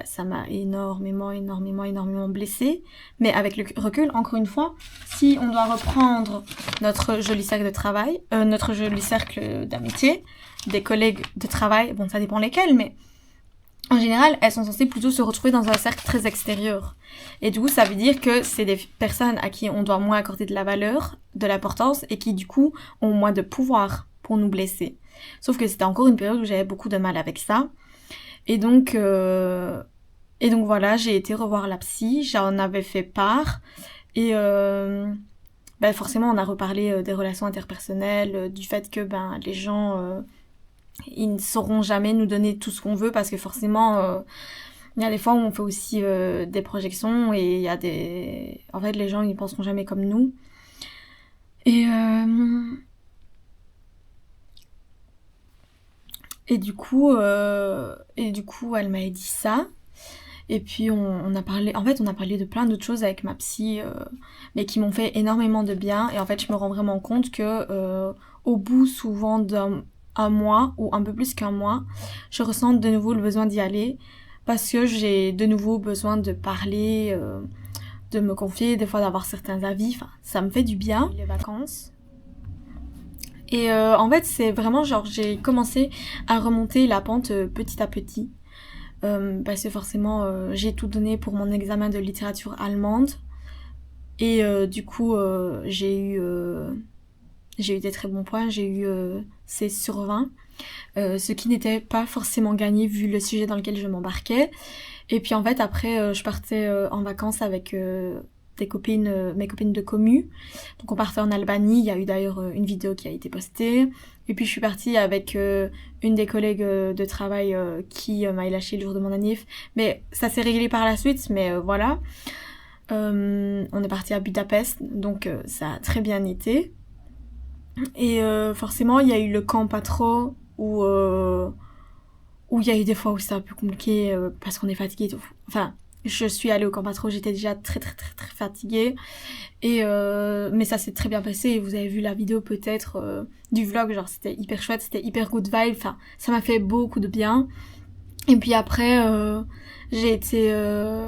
ça m'a énormément blessée. Mais avec le recul, encore une fois, si on doit reprendre notre joli cercle de travail, notre joli cercle d'amitié, des collègues de travail, bon, ça dépend lesquels, mais en général, elles sont censées plutôt se retrouver dans un cercle très extérieur. Et du coup, ça veut dire que c'est des personnes à qui on doit moins accorder de la valeur, de l'importance, et qui du coup ont moins de pouvoir pour nous blesser. Sauf que c'était encore une période où j'avais beaucoup de mal avec ça. Et donc voilà, j'ai été revoir la psy, j'en avais fait part. Et forcément, on a reparlé des relations interpersonnelles, du fait que les gens... ils ne sauront jamais nous donner tout ce qu'on veut parce que forcément il y a des fois où on fait aussi des projections et il y a en fait les gens ils penseront jamais comme nous et du coup elle m'avait dit ça et puis on a parlé de plein d'autres choses avec ma psy mais qui m'ont fait énormément de bien et en fait je me rends vraiment compte que au bout souvent d'un mois ou un peu plus qu'un mois, je ressens de nouveau le besoin d'y aller parce que j'ai de nouveau besoin de parler, de me confier, des fois d'avoir certains avis, enfin ça me fait du bien. Les vacances. Et en fait c'est vraiment genre j'ai commencé à remonter la pente petit à petit parce que forcément j'ai tout donné pour mon examen de littérature allemande et du coup j'ai eu des très bons points, j'ai eu 16/20, ce qui n'était pas forcément gagné vu le sujet dans lequel je m'embarquais. Et puis en fait après je partais en vacances avec mes copines de commu. Donc on partait en Albanie, il y a eu d'ailleurs une vidéo qui a été postée. Et puis je suis partie avec une des collègues de travail qui m'a lâché le jour de mon anniv. Mais ça s'est réglé par la suite, mais voilà. On est parti à Budapest, donc ça a très bien été. Et forcément il y a eu le camp Patro où il y a eu des fois où c'était un peu compliqué parce qu'on est fatigué. Enfin, je suis allée au camp Patro, j'étais déjà très fatiguée et mais ça s'est très bien passé et vous avez vu la vidéo peut-être du vlog, genre c'était hyper chouette, c'était hyper good vibe, enfin ça m'a fait beaucoup de bien. Et puis après j'ai été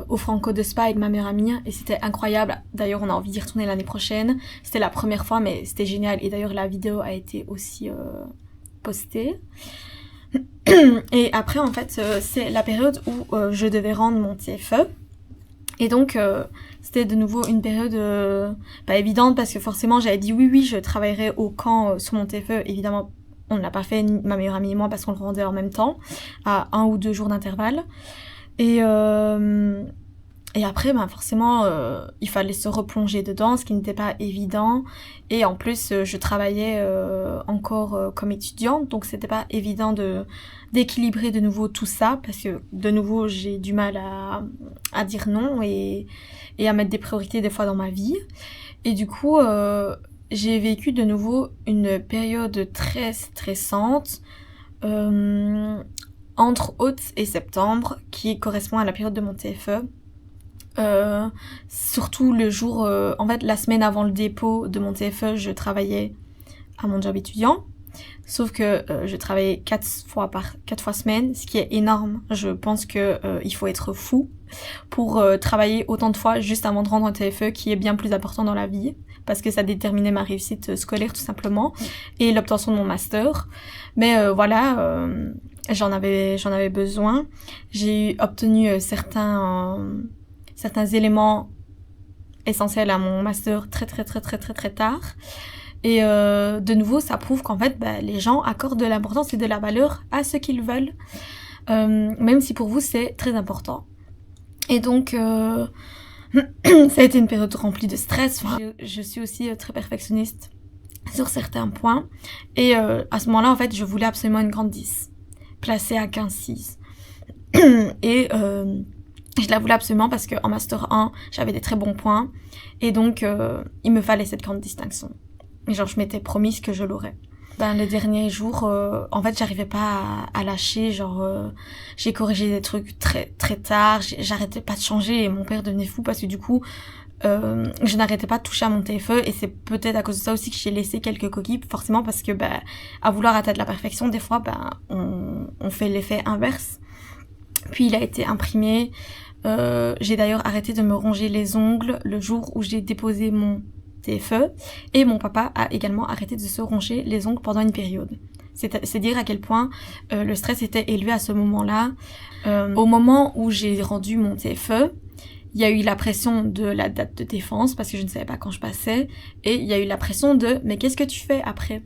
au Franco de Spa avec ma meilleure amie et c'était incroyable. D'ailleurs on a envie d'y retourner l'année prochaine. C'était la première fois mais c'était génial et d'ailleurs la vidéo a été aussi postée. Et après en fait c'est la période où je devais rendre mon TFE. Et donc c'était de nouveau une période pas évidente parce que forcément j'avais dit oui je travaillerai au camp sur mon TFE. Évidemment on ne l'a pas fait, ma meilleure amie et moi, parce qu'on le rendait en même temps, à 1 ou 2 jours d'intervalle. Et Et après, ben forcément, il fallait se replonger dedans, ce qui n'était pas évident. Et en plus, je travaillais encore comme étudiante, donc c'était pas évident d'équilibrer de nouveau tout ça, parce que de nouveau, j'ai du mal à dire non et à mettre des priorités des fois dans ma vie. Et du coup, j'ai vécu de nouveau une période très stressante entre août et septembre, qui correspond à la période de mon TFE. Surtout le jour, en fait la semaine avant le dépôt de mon TFE, je travaillais à mon job étudiant, sauf que je travaillais 4 fois semaine, ce qui est énorme. Je pense que il faut être fou pour travailler autant de fois juste avant de rendre un TFE, qui est bien plus important dans la vie, parce que ça déterminait ma réussite scolaire tout simplement, et l'obtention de mon master. Mais voilà, j'en avais besoin. J'ai obtenu certains éléments essentiels à mon master très tard. Et de nouveau, ça prouve qu'en fait, les gens accordent de l'importance et de la valeur à ce qu'ils veulent, même si pour vous, c'est très important. Et donc, ça a été une période remplie de stress. Enfin, je suis aussi très perfectionniste sur certains points. Et à ce moment-là, en fait, je voulais absolument une grande 10, placée à 15,6. Et je la voulais absolument parce qu'en Master 1, j'avais des très bons points. Et donc, il me fallait cette grande distinction. Et genre, je m'étais promise que je l'aurais. Les derniers jours, en fait, j'arrivais pas à lâcher. Genre, j'ai corrigé des trucs très tard. J'arrêtais pas de changer et mon père devenait fou parce que du coup, je n'arrêtais pas de toucher à mon TFE. Et c'est peut-être à cause de ça aussi que j'ai laissé quelques coquilles. Forcément, parce que à vouloir atteindre la perfection, des fois, on fait l'effet inverse. Puis, il a été imprimé. J'ai d'ailleurs arrêté de me ronger les ongles le jour où j'ai déposé mon TFE, et mon papa a également arrêté de se ronger les ongles pendant une période. C'est dire à quel point le stress était élevé à ce moment-là. Au moment où j'ai rendu mon TFE, il y a eu la pression de la date de défense, parce que je ne savais pas quand je passais, et il y a eu la pression de « mais qu'est-ce que tu fais après ?»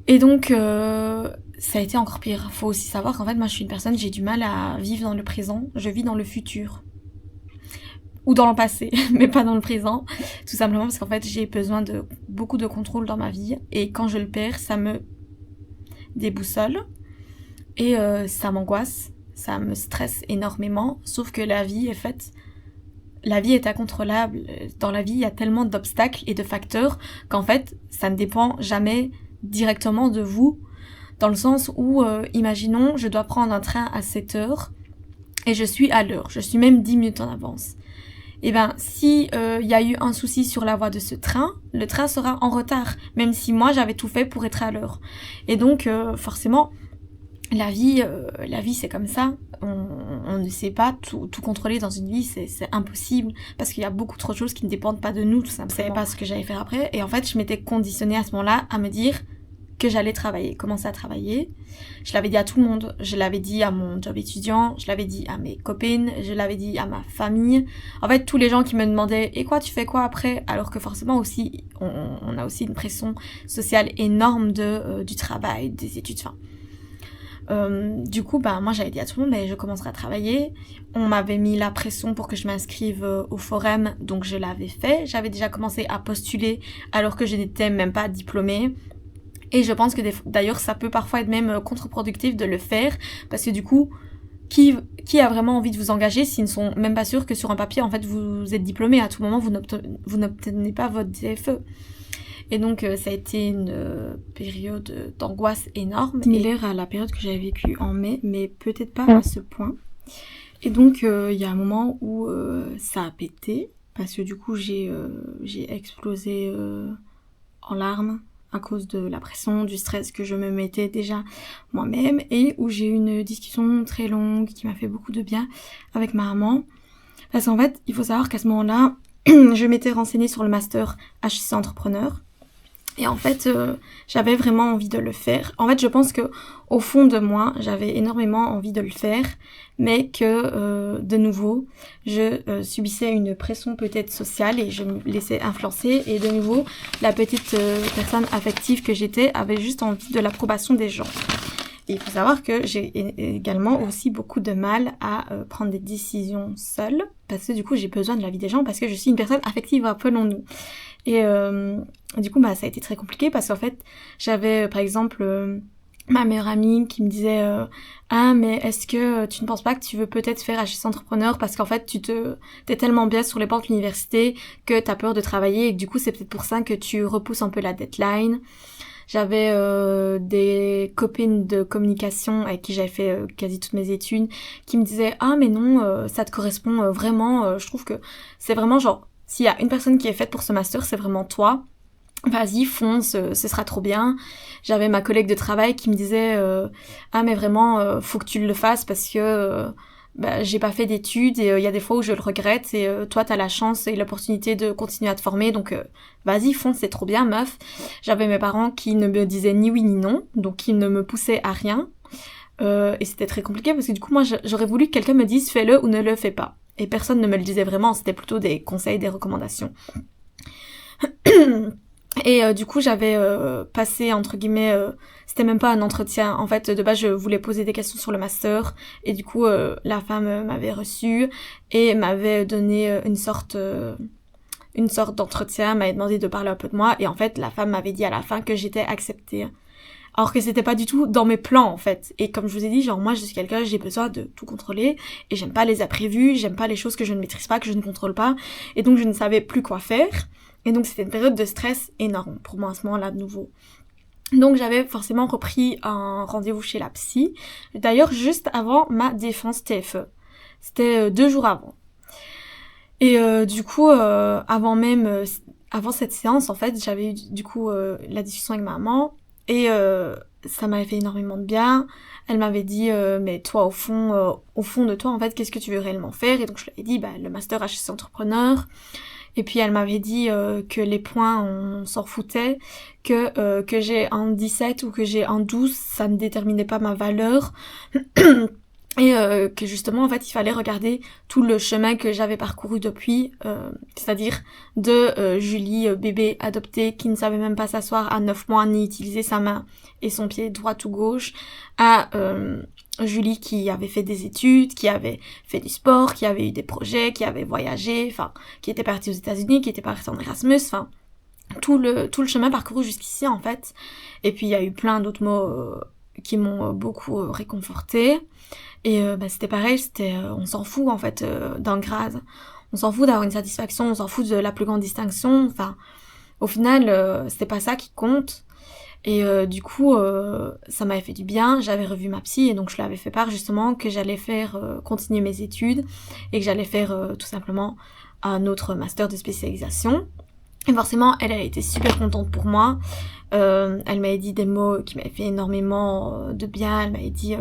Et donc, ça a été encore pire. Faut aussi savoir qu'en fait, moi, je suis une personne, j'ai du mal à vivre dans le présent, je vis dans le futur. Ou dans le passé, mais pas dans le présent. Tout simplement parce qu'en fait, j'ai besoin de beaucoup de contrôle dans ma vie. Et quand je le perds, ça me déboussole. Et ça m'angoisse, ça me stresse énormément. Sauf que la vie est incontrôlable. Dans la vie, il y a tellement d'obstacles et de facteurs qu'en fait, ça ne dépend jamais directement de vous. Dans le sens où, imaginons, je dois prendre un train à 7h et je suis à l'heure. Je suis même 10 minutes en avance. Et si y a eu un souci sur la voie de ce train, le train sera en retard, même si moi j'avais tout fait pour être à l'heure. Et donc forcément, la vie c'est comme ça. On ne sait pas tout contrôler dans une vie, c'est impossible, parce qu'il y a beaucoup trop de choses qui ne dépendent pas de nous, tout simplement. Je ne savais pas ce que j'allais faire après, et en fait je m'étais conditionnée à ce moment-là à me dire que j'allais commencer à travailler. Je l'avais dit à tout le monde, je l'avais dit à mon job étudiant, je l'avais dit à mes copines, je l'avais dit à ma famille. En fait, tous les gens qui me demandaient « Et quoi, tu fais quoi après ?» Alors que forcément aussi, on a aussi une pression sociale énorme du travail, des études, du coup, moi j'avais dit à tout le monde, mais je commencerai à travailler. On m'avait mis la pression pour que je m'inscrive au forum, donc je l'avais fait. J'avais déjà commencé à postuler alors que je n'étais même pas diplômée. Et je pense que d'ailleurs ça peut parfois être même contre-productif de le faire, parce que du coup, qui a vraiment envie de vous engager s'ils ne sont même pas sûrs que sur un papier, en fait, vous êtes diplômé, à tout moment vous n'obtenez pas votre TFE. Et donc ça a été une période d'angoisse énorme, similaire à la période que j'avais vécue en mai, mais peut-être pas à ce point. Et donc il y a un moment où ça a pété, parce que du coup j'ai explosé en larmes à cause de la pression, du stress que je me mettais déjà moi-même, et où j'ai eu une discussion très longue qui m'a fait beaucoup de bien avec ma maman. Parce qu'en fait, il faut savoir qu'à ce moment-là, je m'étais renseignée sur le master HEC Entrepreneur. Et en fait, j'avais vraiment envie de le faire. En fait, je pense que au fond de moi, j'avais énormément envie de le faire, mais que, de nouveau, je subissais une pression peut-être sociale et je me laissais influencer. Et de nouveau, la petite personne affective que j'étais avait juste envie de l'approbation des gens. Et il faut savoir que j'ai également aussi beaucoup de mal à prendre des décisions seule, parce que du coup j'ai besoin de l'avis des gens, parce que je suis une personne affective, appelons-nous. Et du coup bah, ça a été très compliqué, parce qu'en fait j'avais par exemple ma meilleure amie qui me disait ah mais est-ce que tu ne penses pas que tu veux peut-être faire HEC entrepreneur, parce qu'en fait t'es tellement bien sur les bancs de l'université que t'as peur de travailler, et que du coup c'est peut-être pour ça que tu repousses un peu la deadline. J'avais des copines de communication avec qui j'avais fait quasi toutes mes études qui me disaient ah mais non ça te correspond vraiment, je trouve que c'est vraiment genre s'il y a une personne qui est faite pour ce master c'est vraiment toi, vas-y fonce, ce sera trop bien. J'avais ma collègue de travail qui me disait ah mais vraiment faut que tu le fasses parce que bah, j'ai pas fait d'études et il y a des fois où je le regrette, et toi t'as la chance et l'opportunité de continuer à te former, donc vas-y fonce, c'est trop bien meuf. J'avais mes parents qui ne me disaient ni oui ni non, donc qui ne me poussaient à rien, et c'était très compliqué parce que du coup moi j'aurais voulu que quelqu'un me dise fais-le ou ne le fais pas, et personne ne me le disait vraiment, c'était plutôt des conseils, des recommandations. Et du coup j'avais passé entre guillemets c'était même pas un entretien, en fait de base je voulais poser des questions sur le master, et du coup la femme m'avait reçue et m'avait donné une sorte d'entretien, m'avait demandé de parler un peu de moi, et en fait la femme m'avait dit à la fin que j'étais acceptée, alors que c'était pas du tout dans mes plans en fait. Et comme je vous ai dit, genre moi je suis quelqu'un, j'ai besoin de tout contrôler, et j'aime pas les imprévus, j'aime pas les choses que je ne maîtrise pas, que je ne contrôle pas, et donc je ne savais plus quoi faire. Et donc c'était une période de stress énorme pour moi à ce moment-là de nouveau. Donc j'avais forcément repris un rendez-vous chez la psy, d'ailleurs juste avant ma défense TFE. C'était 2 jours avant. Et du coup, avant cette séance, en fait, j'avais eu du coup la discussion avec ma maman, et ça m'avait fait énormément de bien. Elle m'avait dit mais toi au fond de toi en fait qu'est-ce que tu veux réellement faire, et donc je lui ai dit bah, le master HEC entrepreneur. Et puis elle m'avait dit que les points on s'en foutait, que j'ai un 17 ou que j'ai un 12 ça ne déterminait pas ma valeur. Et que justement en fait il fallait regarder tout le chemin que j'avais parcouru depuis, c'est-à-dire de Julie bébé adoptée qui ne savait même pas s'asseoir à 9 mois ni utiliser sa main et son pied droit ou gauche, à Julie qui avait fait des études, qui avait fait du sport, qui avait eu des projets, qui avait voyagé, enfin qui était partie aux États-Unis, qui était partie en Erasmus, enfin tout le chemin parcouru jusqu'ici en fait. Et puis il y a eu plein d'autres mots qui m'ont beaucoup réconfortée. Et bah, c'était pareil, on s'en fout en fait d'un grade, on s'en fout d'avoir une satisfaction, on s'en fout de la plus grande distinction, enfin au final c'était pas ça qui compte. Et du coup ça m'avait fait du bien, j'avais revu ma psy, et donc je lui avais fait part justement que j'allais faire continuer mes études, et que j'allais faire tout simplement un autre master de spécialisation. Et forcément elle a été super contente pour moi. Elle m'avait dit des mots qui m'avaient fait énormément de bien. Elle m'avait dit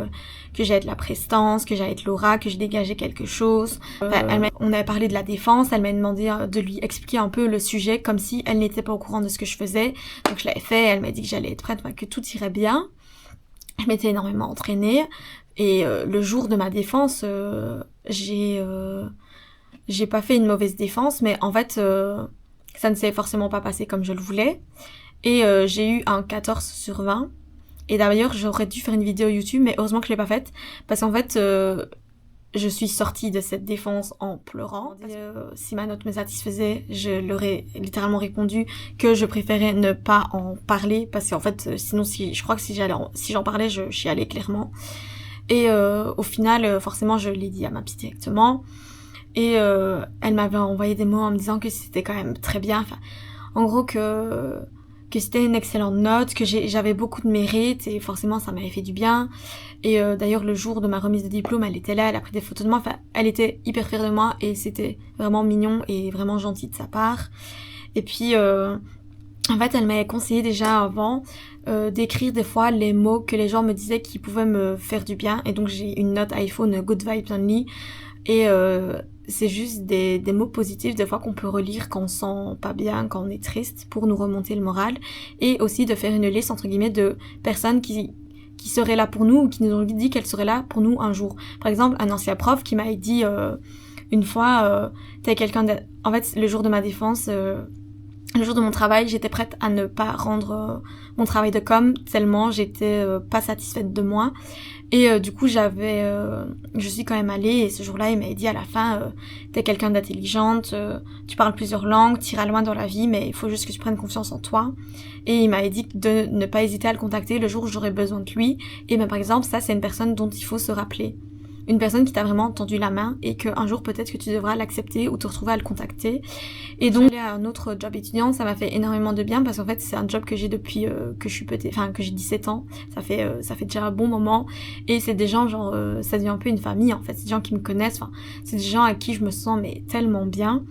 que j'allais être la prestance, que j'allais être l'aura, que je dégageais quelque chose. On avait parlé de la défense, elle m'a demandé de lui expliquer un peu le sujet comme si elle n'était pas au courant de ce que je faisais. Donc je l'avais fait, elle m'a dit que j'allais être prête, que tout irait bien. Je m'étais énormément entraînée, et le jour de ma défense, j'ai pas fait une mauvaise défense, mais en fait ça ne s'est forcément pas passé comme je le voulais. Et j'ai eu un 14 sur 20. Et d'ailleurs, j'aurais dû faire une vidéo YouTube, mais heureusement que je l'ai pas faite. Parce qu'en fait, je suis sortie de cette défense en pleurant. Si ma note me satisfaisait, je leur ai littéralement répondu que je préférais ne pas en parler. Parce qu'en fait, sinon, je crois que si j'en parlais, je chialais clairement. Et au final, forcément, je l'ai dit à ma petite directement. Et elle m'avait envoyé des mots en me disant que c'était quand même très bien. Enfin, en gros que c'était une excellente note, que j'avais beaucoup de mérite, et forcément ça m'avait fait du bien. Et d'ailleurs le jour de ma remise de diplôme, elle était là, elle a pris des photos de moi, enfin elle était hyper fière de moi, et c'était vraiment mignon et vraiment gentil de sa part. Et puis en fait elle m'avait conseillé déjà avant d'écrire des fois les mots que les gens me disaient qui pouvaient me faire du bien, et donc j'ai une note iPhone Good Vibes Only, et c'est juste des mots positifs des fois qu'on peut relire quand on se sent pas bien, quand on est triste, pour nous remonter le moral, et aussi de faire une liste entre guillemets de personnes qui seraient là pour nous, ou qui nous ont dit qu'elles seraient là pour nous un jour. Par exemple, un ancien prof qui m'avait dit une fois t'as quelqu'un en fait le jour de ma défense le jour de mon travail, j'étais prête à ne pas rendre mon travail de com tellement j'étais pas satisfaite de moi. Et du coup, je suis quand même allée et ce jour-là, il m'avait dit à la fin, t'es quelqu'un d'intelligente, tu parles plusieurs langues, t'iras loin dans la vie, mais il faut juste que tu prennes confiance en toi. Et il m'avait dit de ne pas hésiter à le contacter le jour où j'aurais besoin de lui. Et ben, par exemple, ça, c'est une personne dont il faut se rappeler. Une personne qui t'a vraiment tendu la main et qu'un jour peut-être que tu devras l'accepter ou te retrouver à le contacter. Et donc, aller à un autre job étudiant, ça m'a fait énormément de bien parce qu'en fait, c'est un job que j'ai depuis que je suis petite, enfin que j'ai 17 ans. Ça fait déjà un bon moment. Et c'est des gens, genre, ça devient un peu une famille en fait. C'est des gens qui me connaissent, enfin, c'est des gens à qui je me sens mais tellement bien.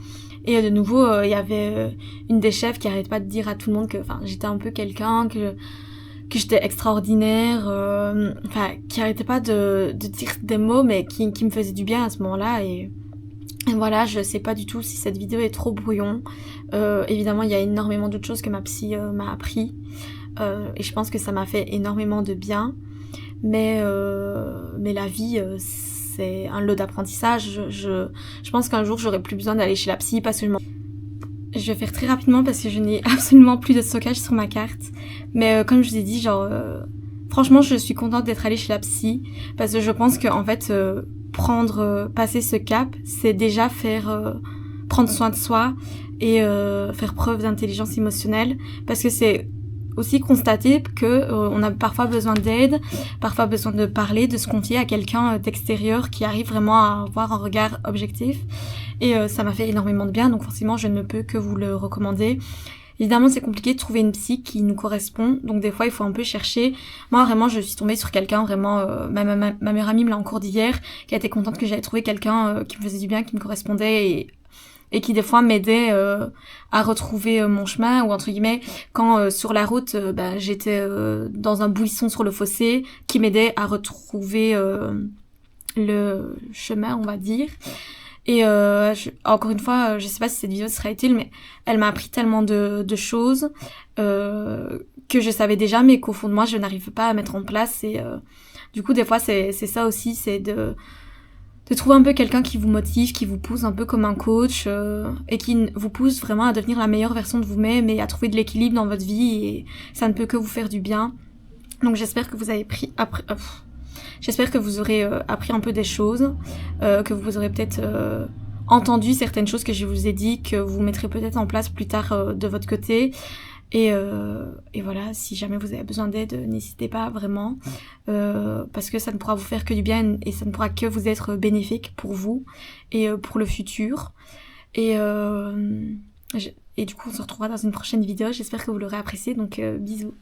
Et de nouveau, il y avait une des chefs qui arrête pas de dire à tout le monde que j'étais un peu quelqu'un, que j'étais extraordinaire, qui arrêtait pas de dire des mots, mais qui me faisaient du bien à ce moment-là. Et voilà, je sais pas du tout si cette vidéo est trop brouillon. Évidemment, il y a énormément d'autres choses que ma psy m'a appris. Et je pense que ça m'a fait énormément de bien. Mais la vie, c'est un lot d'apprentissage. Je pense qu'un jour, j'aurai plus besoin d'aller chez la psy parce que je vais faire très rapidement parce que je n'ai absolument plus de stockage sur ma carte. Mais comme je vous ai dit, franchement, je suis contente d'être allée chez la psy parce que je pense qu'en fait, passer ce cap, c'est déjà prendre soin de soi et faire preuve d'intelligence émotionnelle parce que c'est aussi constater que on a parfois besoin d'aide, parfois besoin de parler, de se confier à quelqu'un d'extérieur qui arrive vraiment à avoir un regard objectif. Et ça m'a fait énormément de bien, donc forcément je ne peux que vous le recommander. Évidemment c'est compliqué de trouver une psy qui nous correspond, donc des fois il faut un peu chercher. Moi vraiment je suis tombée sur quelqu'un, vraiment, ma meilleure amie me l'a encore dit hier, qui a été contente que j'avais trouvé quelqu'un qui me faisait du bien, qui me correspondait et qui des fois m'aidait à retrouver mon chemin, ou entre guillemets quand sur la route j'étais dans un buisson sur le fossé, qui m'aidait à retrouver le chemin, on va dire. Et encore une fois, je sais pas si cette vidéo sera utile, mais elle m'a appris tellement de choses que je savais déjà, mais qu'au fond de moi je n'arrive pas à mettre en place. Et du coup des fois c'est ça aussi, c'est de trouver un peu quelqu'un qui vous motive, qui vous pousse un peu comme un coach et qui vous pousse vraiment à devenir la meilleure version de vous-même et à trouver de l'équilibre dans votre vie, et ça ne peut que vous faire du bien. Donc j'espère que vous avez j'espère que vous aurez appris un peu des choses, que vous aurez peut-être entendu certaines choses que je vous ai dit, que vous mettrez peut-être en place plus tard de votre côté. Et voilà, si jamais vous avez besoin d'aide, n'hésitez pas vraiment, parce que ça ne pourra vous faire que du bien et ça ne pourra que vous être bénéfique pour vous et pour le futur. Et du coup, on se retrouvera dans une prochaine vidéo. J'espère que vous l'aurez apprécié, donc bisous.